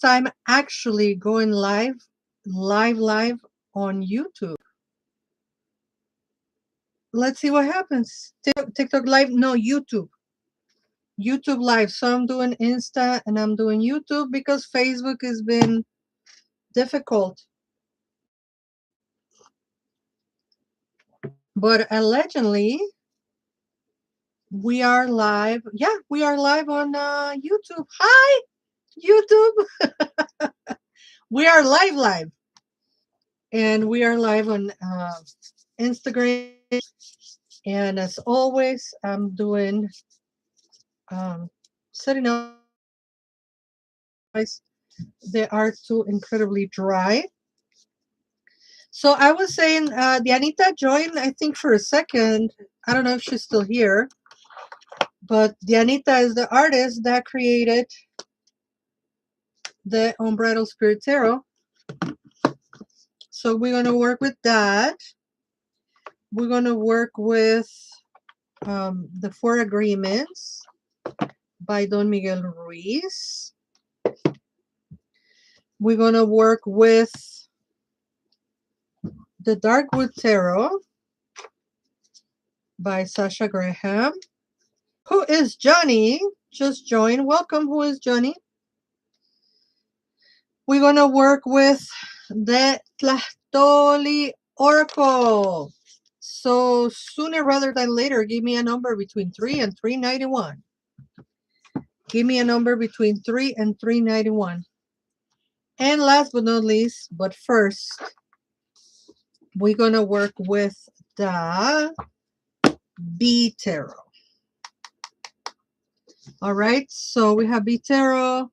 time actually going live on YouTube. Let's see what happens. TikTok live, no, YouTube live. So I'm doing Insta and I'm doing YouTube because Facebook has been difficult. But allegedly, we are live. Yeah, we are live on YouTube. Hi, YouTube. We are live. And we are live on Instagram. And as always, I'm doing setting up. They are too incredibly dry. So I was saying, Dianita joined, I think, for a second. I don't know if she's still here. But Dianita is the artist that created the Unbridled Spirit Tarot. So we're going to work with that. We're going to work with the 4 Agreements by Don Miguel Ruiz. We're going to work with the Darkwood Tarot by Sasha Graham. Who is Johnny? Just joined. Welcome. Who is Johnny? We're going to work with the Tlaloc Oracle. So sooner rather than later, give me a number between 3 and 391. Give me a number between 3 and 391. And last but not least, but first, we're going to work with the B Tarot. All right, so we have B Tarot,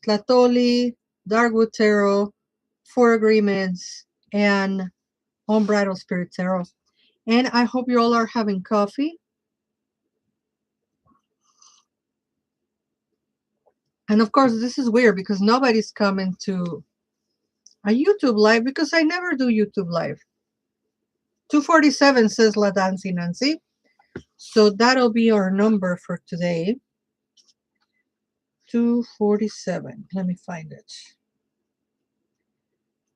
Tlaloc, Darkwood Tarot, 4 Agreements, and Unbridled Spirit Tarot. And I hope you all are having coffee. And of course, this is weird because nobody's coming to a YouTube live because I never do YouTube live. 247 says La Dancy Nancy. So that'll be our number for today. 247. Let me find it.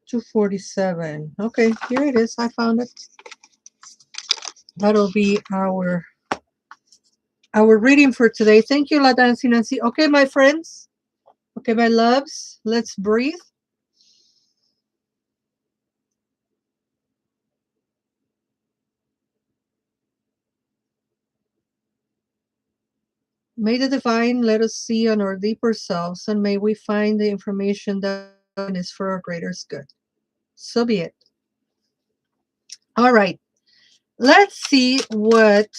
247. Okay, here it is. I found it. That'll be our reading for today. Thank you, La Dancy Nancy. Okay, my friends. Okay, my loves. Let's breathe. May the divine let us see on our deeper selves, and may we find the information that is for our greatest good. So be it. All right. Let's see what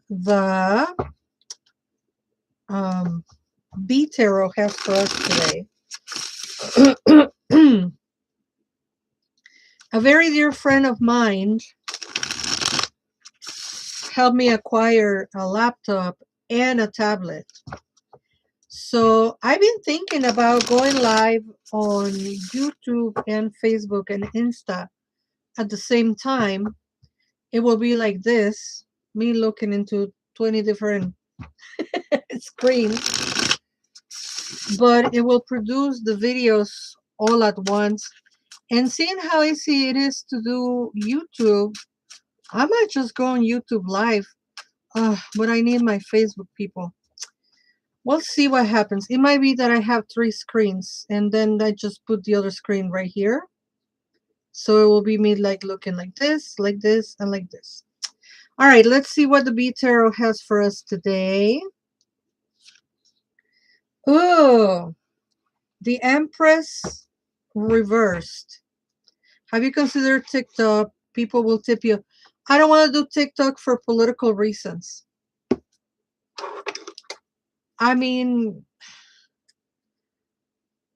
the B Tarot has for us today. A very dear friend of mine helped me acquire a laptop and a tablet. So I've been thinking about going live on YouTube and Facebook and Insta at the same time. It will be like this, me looking into 20 different screens, but it will produce the videos all at once. And seeing how easy it is to do YouTube, I might just go on YouTube live, but I need my Facebook people. We'll see what happens. It might be that I have 3 screens and then I just put the other screen right here. So it will be me like looking like this, and like this. All right, let's see what the B Tarot has for us today. Oh, the Empress reversed. Have you considered TikTok? People will tip you. I don't want to do TikTok for political reasons. I mean,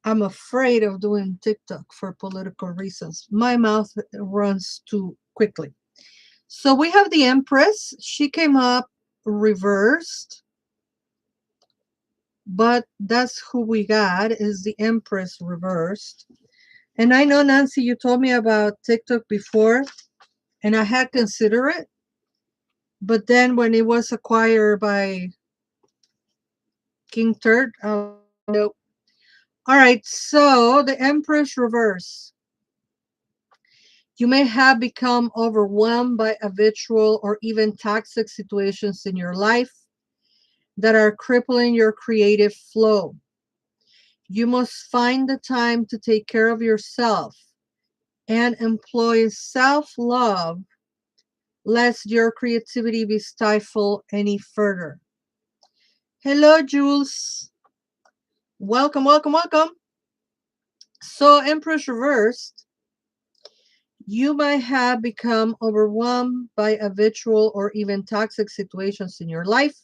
I'm afraid of doing TikTok for political reasons. My mouth runs too quickly. So we have the Empress. She came up reversed. But that's who we got, is the Empress reversed. And I know, Nancy, you told me about TikTok before, and I had considered it. But then when it was acquired by King Turt, nope. All right, so the Empress reverse. You may have become overwhelmed by habitual or even toxic situations in your life that are crippling your creative flow. You must find the time to take care of yourself and employ self-love, lest your creativity be stifled any further. Hello, Jules. Welcome, welcome, welcome. So, Empress reversed. You might have become overwhelmed by habitual or even toxic situations in your life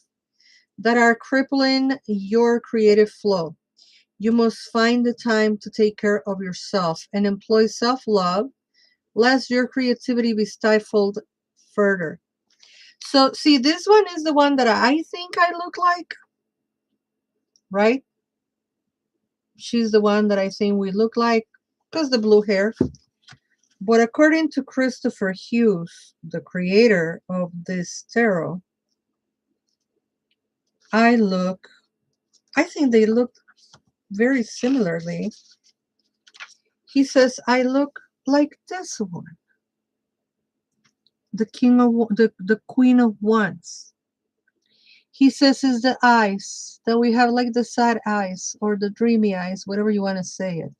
that are crippling your creative flow. You must find the time to take care of yourself and employ self-love, lest your creativity be stifled further. So, see, this one is the one that I think I look like, right? She's the one that I think we look like because the blue hair. But according to Christopher Hughes, the creator of this tarot, I think they look very similarly. He says, I look like this one, the Queen of Wands. He says it's the eyes, that we have like the sad eyes or the dreamy eyes, whatever you want to say it.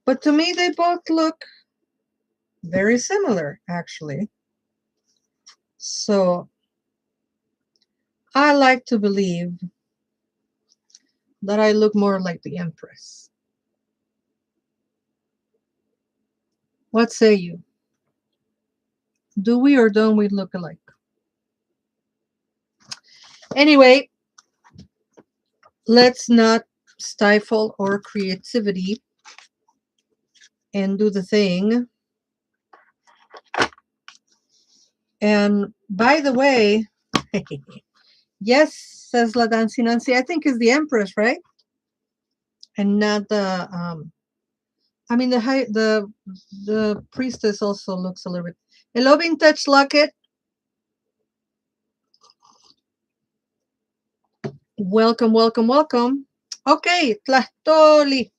But to me, they both look very similar, actually. So I like to believe that I look more like the Empress. What say you? Do we or don't we look alike? Anyway, let's not stifle our creativity and do the thing. And by the way, yes, says La Dancy Nancy, I think is the Empress, right? And not the I mean the priestess also looks a little bit. Hello, Vintage Locket. Welcome, welcome, welcome. Okay, Tlaloc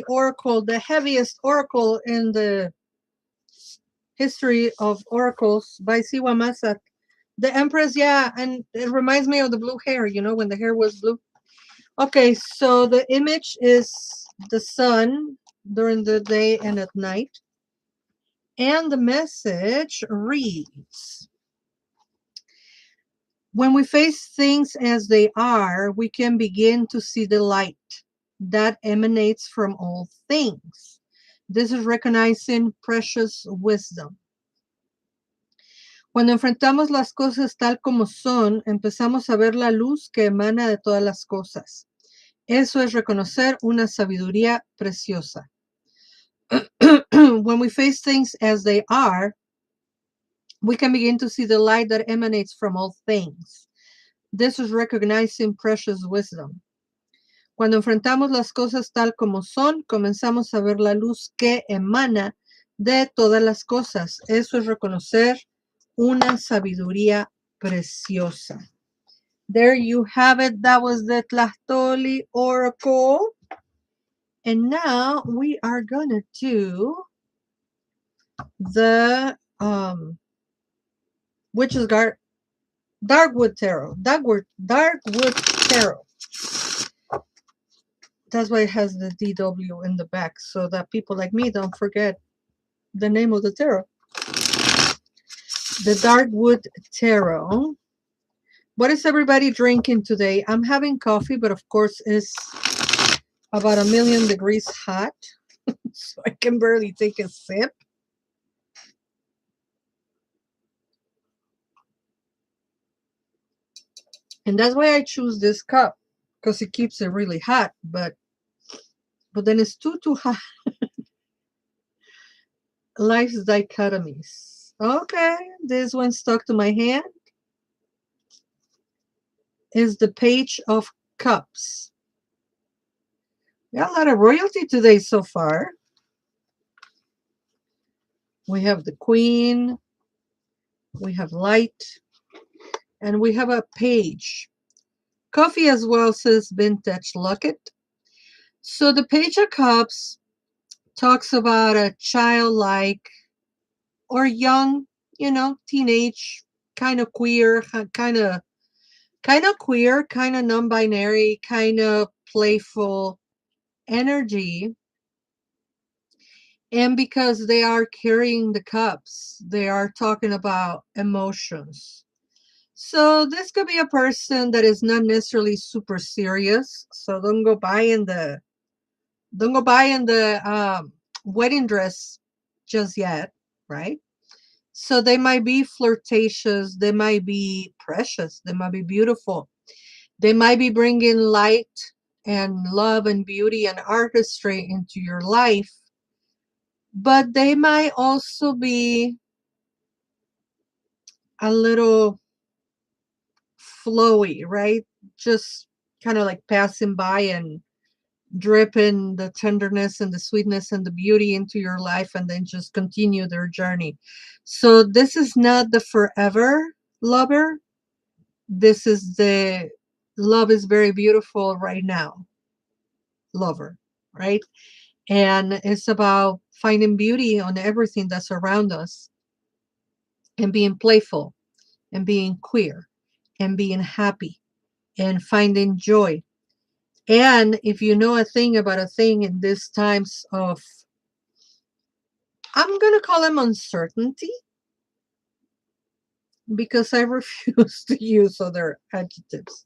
Oracle, the heaviest oracle in the history of oracles by Siwa Masat. The Empress, yeah, and it reminds me of the blue hair, you know, when the hair was blue. Okay, so the image is the sun during the day and at night. And the message reads, when we face things as they are, we can begin to see the light that emanates from all things. This is recognizing precious wisdom. Cuando enfrentamos las cosas tal como son, empezamos a ver la luz que emana de todas las cosas. Eso es reconocer una sabiduría preciosa. When we face things as they are, we can begin to see the light that emanates from all things. This is recognizing precious wisdom. Cuando enfrentamos las cosas tal como son, comenzamos a ver la luz que emana de todas las cosas. Eso es reconocer una sabiduría preciosa. There you have it. That was the Tlaloc Oracle. And now we are going to do the Witch's Guard Darkwood Tarot. Darkwood Tarot. That's why it has the DW in the back, so that people like me don't forget the name of the tarot. The Darkwood Tarot. What is everybody drinking today? I'm having coffee, but of course it's about 1,000,000 degrees hot, so I can barely take a sip. And that's why I choose this cup, because it keeps it really hot, but then it's too hot. Life's dichotomies. Okay, this one stuck to my hand. Is the Page of Cups. We got a lot of royalty today so far. We have the Queen, we have Light, and we have a Page. Coffee as well says vintage locket. So the Page of Cups talks about a childlike or young, teenage, kind of queer, kind of queer, kind of non-binary, kind of playful energy. And because they are carrying the cups, they are talking about emotions. So this could be a person that is not necessarily super serious. So don't go buying the wedding dress just yet, right? So they might be flirtatious, they might be precious, they might be beautiful, they might be bringing light and love and beauty and artistry into your life, but they might also be a little flowy, right? Just kind of like passing by and dripping the tenderness and the sweetness and the beauty into your life and then just continue their journey. So this is not the forever lover. This is the love is very beautiful right now lover, right? And it's about finding beauty on everything that's around us and being playful and being queer and being happy and finding joy. And if you know a thing about a thing in these times of, I'm going to call them uncertainty because I refuse to use other adjectives.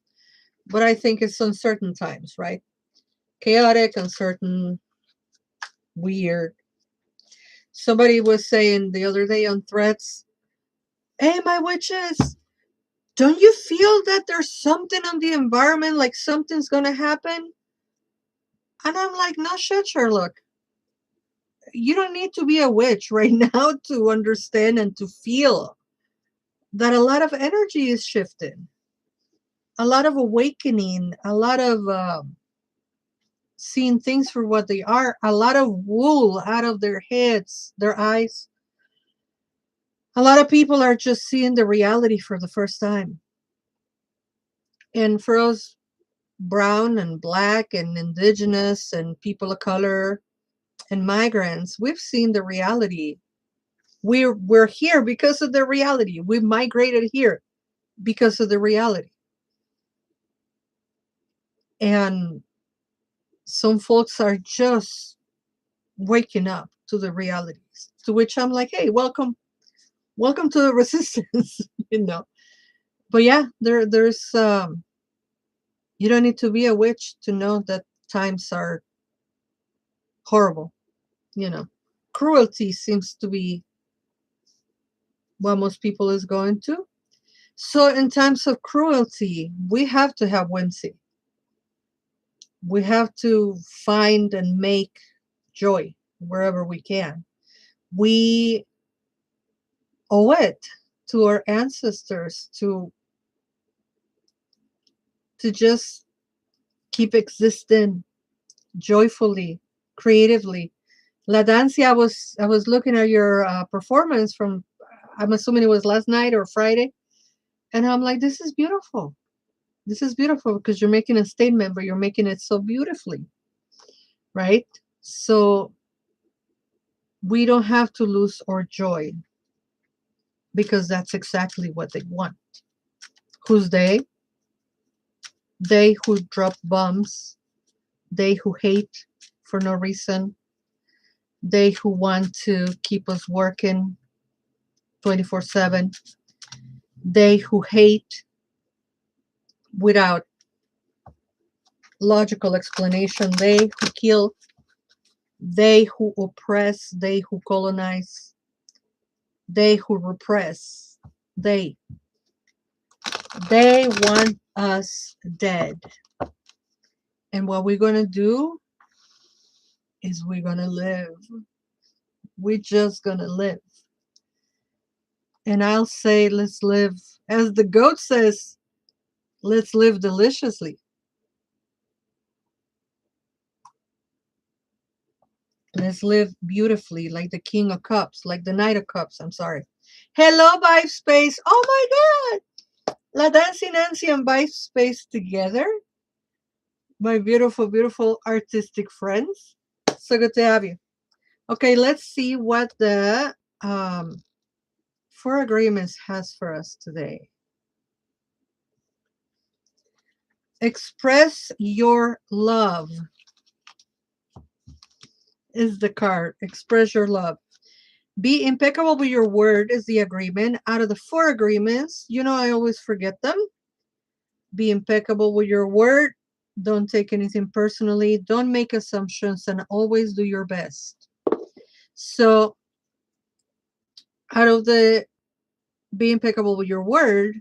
But I think it's uncertain times, right? Chaotic, uncertain, weird. Somebody was saying the other day on Threads, hey, my witches, don't you feel that there's something on the environment, like something's going to happen? And I'm like, no shit, Sherlock. You don't need to be a witch right now to understand and to feel that a lot of energy is shifting, a lot of awakening, a lot of seeing things for what they are, a lot of wool out of their heads, their eyes. A lot of people are just seeing the reality for the first time. And for us brown and black and indigenous and people of color and migrants, we've seen the reality. We're here because of the reality. We migrated here because of the reality. And some folks are just waking up to the realities, to which I'm like, hey, welcome to the resistance. But yeah, there's you don't need to be a witch to know that times are horrible. Cruelty seems to be what most people is going to. So in times of cruelty, we have to have whimsy. We have to find and make joy wherever we can. We owe it to our ancestors to just keep existing joyfully, creatively. La Dancia, I was looking at your performance from, I'm assuming it was last night or Friday, and I'm like, this is beautiful. This is beautiful because you're making a statement, but you're making it so beautifully, right? So we don't have to lose our joy because that's exactly what they want. Who's they? They who drop bombs, they who hate for no reason, they who want to keep us working 24/7, they who hate without logical explanation, they who kill, they who oppress, they who colonize, they who repress, they want us dead. And what we're going to do is we're going to live. We're just going to live. And I'll say, let's live, as the goat says, let's live deliciously. Let's live beautifully, like the King of Cups, like the Knight of Cups. I'm sorry. Hello, Vibe Space. Oh my God. La Dancing Nancy and Vibe Space together. My beautiful, beautiful artistic friends. So good to have you. Okay, let's see what the Four Agreements has for us today. Express your love is the card. Express your love. Be impeccable with your word is the agreement. Out of the four agreements, you know, I always forget them. Be impeccable with your word. Don't take anything personally. Don't make assumptions and always do your best. So, out of the be impeccable with your word,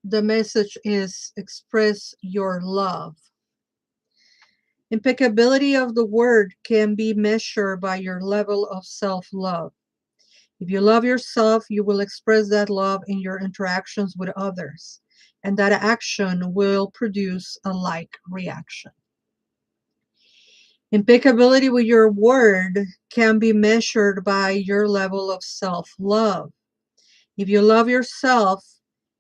the message is express your love. Impeccability of the word can be measured by your level of self-love. If you love yourself, you will express that love in your interactions with others, and that action will produce a like reaction. Impeccability with your word can be measured by your level of self-love. If you love yourself,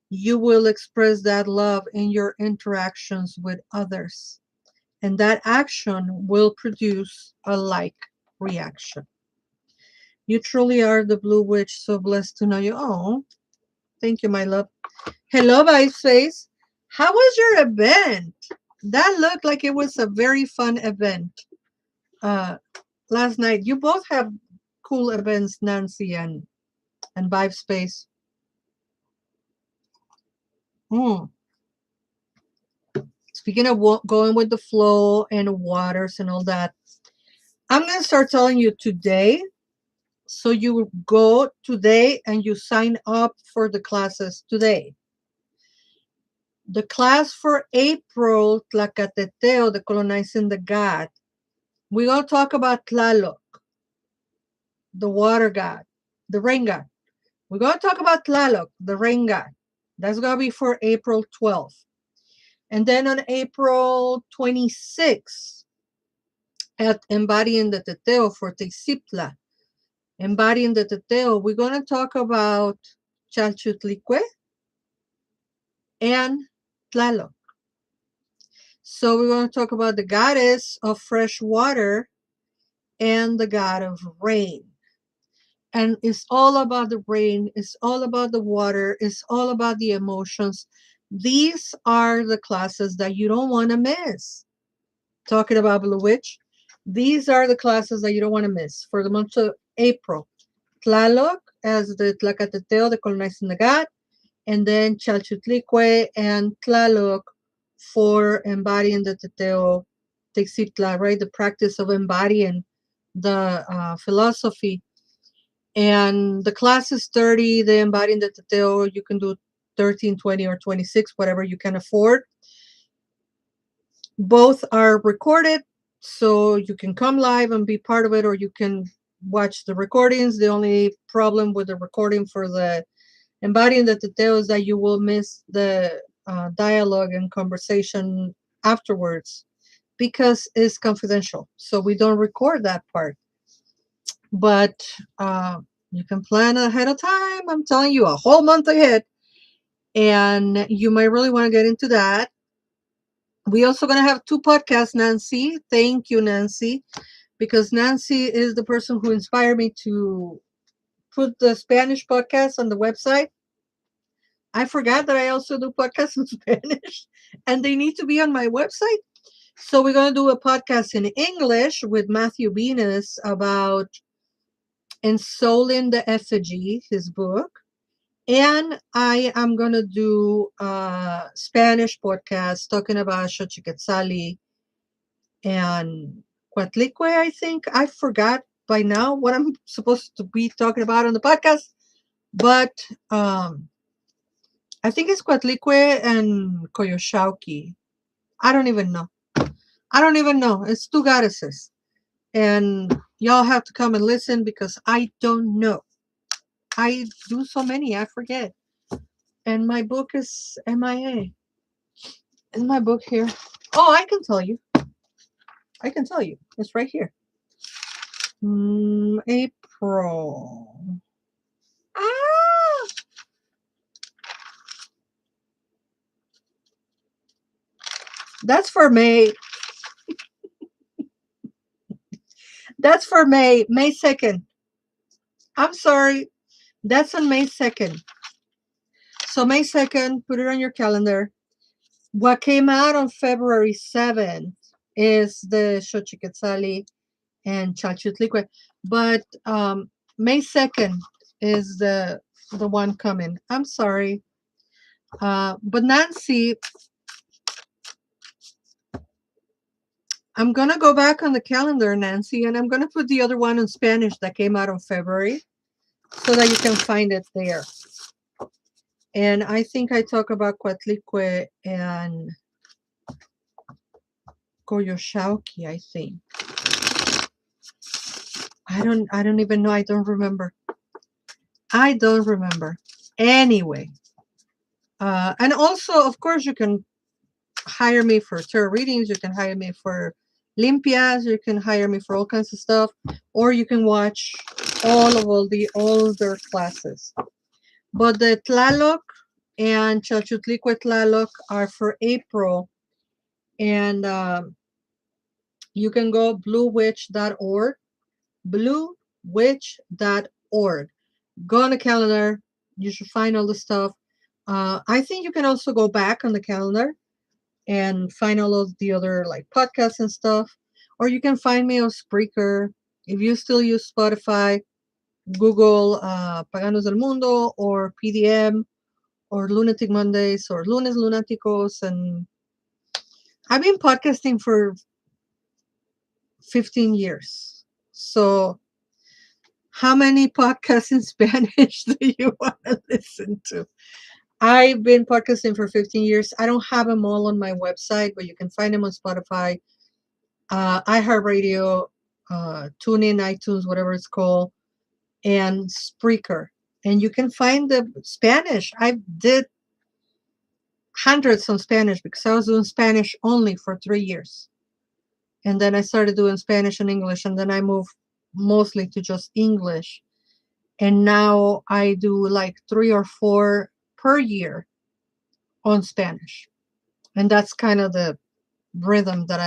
you will express that love in your interactions with others, and that action will produce a like reaction. You truly are the Blue Witch, so blessed to know you. Oh, thank you, my love. Hello, Vice Face. How was your event? That looked like it was a very fun event last night. You both have cool events, Nancy and Vibe Space. Speaking of going with the flow and waters and all that, I'm going to start telling you today. So you go today and you sign up for the classes today. The class for April, Teteoh, the colonizing the god. We're going to talk about Tlaloc, the water god, the rain god. We're going to talk about Tlaloc, the rain god. That's going to be for April 12th. And then on April 26th, at Embodying the Teteoh for Texihtla, Embodying the Teteoh, we're going to talk about Chalchiuhtlicue and Tlaloc. So we're going to talk about the goddess of fresh water and the god of rain. And it's all about the rain, it's all about the water, it's all about the emotions. These are the classes that you don't want to miss. Talking about Blue Witch, these are the classes that you don't want to miss for the month of April. Tlaloc as the Teteoh, the colonizing the god, and then Chalchiuhtlicue and Tlaloc for embodying the Teteoh Texihtla, right? The practice of embodying the philosophy. And the class is 30, the embodying the Teteoh, you can do 13, 20, or 26, whatever you can afford. Both are recorded, so you can come live and be part of it, or you can watch the recordings. The only problem with the recording for the embodying the Teteoh is that you will miss the dialogue and conversation afterwards because it's confidential. So we don't record that part. But you can plan ahead of time. I'm telling you, a whole month ahead. And you might really want to get into that. We also going to have 2 podcasts, Nancy. Thank you, Nancy. Because Nancy is the person who inspired me to put the Spanish podcast on the website. I forgot that I also do podcasts in Spanish. And they need to be on my website. So we're going to do a podcast in English with Matthew Venus about Ensouling the Effigy, his book. And I am going to do a Spanish podcast talking about Xochiquetzali and Cuatlicue, I think. I forgot by now what I'm supposed to be talking about on the podcast. But I think it's Cuatlicue and Coyoshauqui. I don't even know. It's 2 goddesses. And y'all have to come and listen because I don't know. I do so many, I forget. And my book is MIA. Is my book here? Oh, I can tell you. It's right here. April. Ah! That's for May. That's for May. May 2nd. I'm sorry. That's on May 2nd. So May 2nd, put it on your calendar. What came out on February 7th is the Xochiquetzali and Chalchiuhtlicue. But May 2nd is the one coming. I'm sorry. But Nancy, I'm going to go back on the calendar, Nancy, and I'm going to put the other one in Spanish that came out in February so that you can find it there. And I think I talk about Coatlicue and Coyoshauqui, I think. I don't even know. I don't remember. I don't remember. Anyway. And also, of course, you can hire me for tarot readings. You can hire me for limpias. You can hire me for all kinds of stuff. Or you can watch all the older classes. But the Tlaloc and Chalchiuhtlicue Tlaloc are for April. And you can go bluewitch.org. Bluewitch.org. Go on the calendar. You should find all the stuff. I think you can also go back on the calendar and find all of the other like podcasts and stuff. Or you can find me on Spreaker. If you still use Spotify, Google Paganos del Mundo or PDM or Lunatic Mondays or Lunes Lunáticos. And I've been podcasting for 15 years. So how many podcasts in Spanish do you want to listen to? I've been podcasting for 15 years. I don't have them all on my website, but you can find them on Spotify, iHeartRadio, TuneIn, iTunes, whatever it's called, and Spreaker. And you can find the Spanish. I did hundreds on Spanish because I was doing Spanish only for 3 years. And then I started doing Spanish and English, and then I moved mostly to just English. And now I do like 3 or 4 per year on Spanish. And that's kind of the rhythm that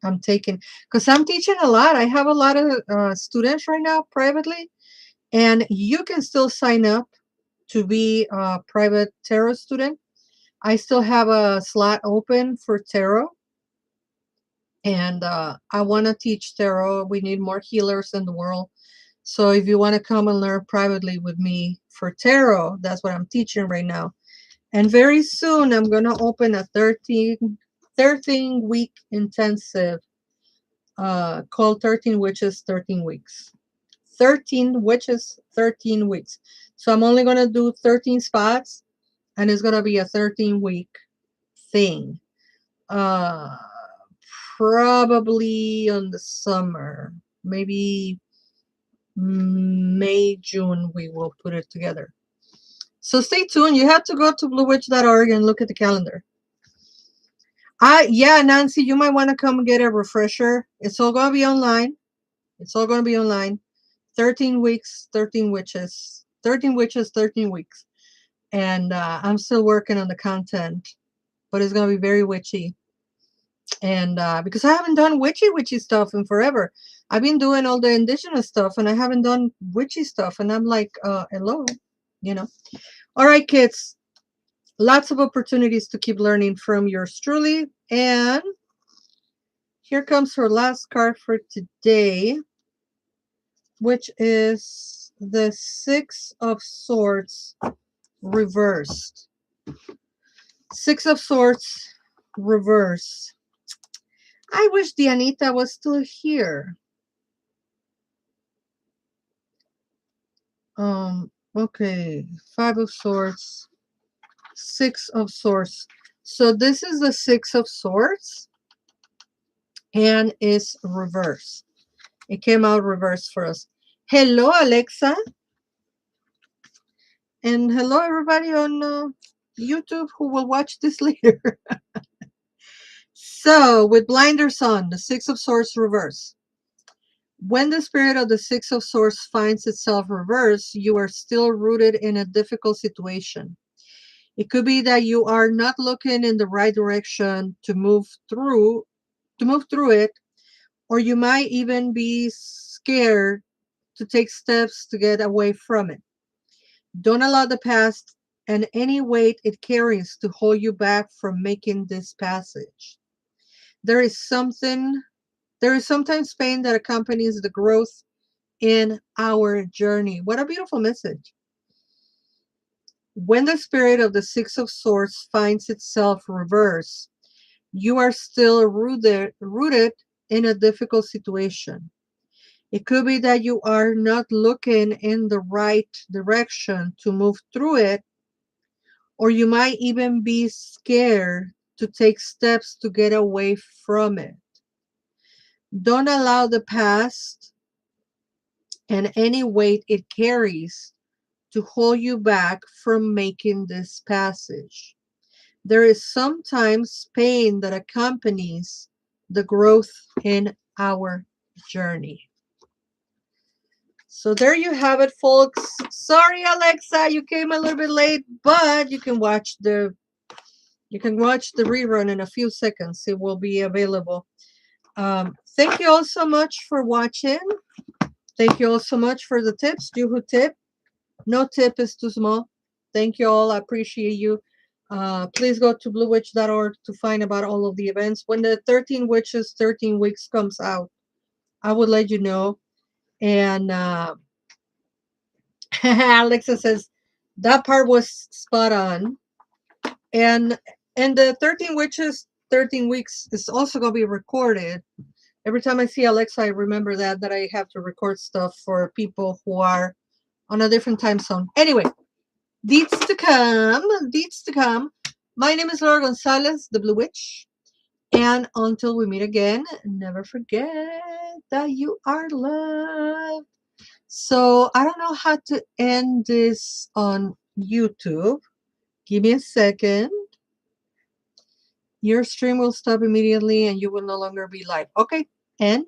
I'm taking, because I'm teaching a lot. I have a lot of students right now privately, and you can still sign up to be a private tarot student. I still have a slot open for tarot, and I want to teach tarot. We need more healers in the world. So if you want to come and learn privately with me for tarot, that's what I'm teaching right now. And very soon I'm going to open a 13-week intensive called 13 Witches, 13 Weeks. 13 Witches, 13 Weeks. So I'm only going to do 13 spots, and it's going to be a 13-week thing. Probably on the summer. Maybe May, June, we will put it together. So stay tuned. You have to go to bluewitch.org and look at the calendar. Yeah, Nancy, you might want to come and get a refresher. It's all going to be online. It's all going to be online. 13 weeks, 13 witches. 13 witches, 13 weeks. And I'm still working on the content, but it's going to be very witchy. And because I haven't done witchy stuff in forever. I've been doing all the indigenous stuff, and I haven't done witchy stuff. And I'm like, hello, you know. All right, kids. Lots of opportunities to keep learning from yours truly. And here comes her last card for today, which is the Six of Swords reversed. Six of Swords reversed. I wish Dianita was still here. Okay. Five of Swords. Six of Swords. So this is the Six of Swords, and it's reversed. It came out reversed for us. Hello, Alexa. And hello, everybody on YouTube who will watch this later. So, with blinders on, the Six of Swords reverse. When the spirit of the Six of Swords finds itself reversed, you are still rooted in a difficult situation. It could be that you are not looking in the right direction to move through it, or you might even be scared to take steps to get away from it. Don't allow the past and any weight it carries to hold you back from making this passage. There is something there is sometimes pain that accompanies the growth in our journey. What a beautiful message. When the spirit of the Six of Swords finds itself reversed, you are still rooted in a difficult situation. It could be that you are not looking in the right direction to move through it, or you might even be scared to take steps to get away from it. Don't allow the past and any weight it carries to hold you back from making this passage. There is sometimes pain that accompanies the growth in our journey. So there you have it, folks. Sorry, Alexa, you came a little bit late, but you can watch the rerun in a few seconds. It will be available. Thank you all so much for watching. Thank you all so much for the tips. You who tip, no tip is too small. Thank you all. I appreciate you. Please go to bluewitch.org to find about all of the events. When the 13 Witches 13 Weeks comes out, I will let you know. And Alexa says that part was spot on. And the 13 Witches 13 Weeks is also going to be recorded. Every time I see Alexa, I remember that I have to record stuff for people who are on a different time zone. Anyway, deeds to come. Deeds to come. My name is Laura González, the Blue Witch. And until we meet again, never forget that you are loved. So I don't know how to end this on YouTube. Give me a second. Your stream will stop immediately and you will no longer be live. Okay, end.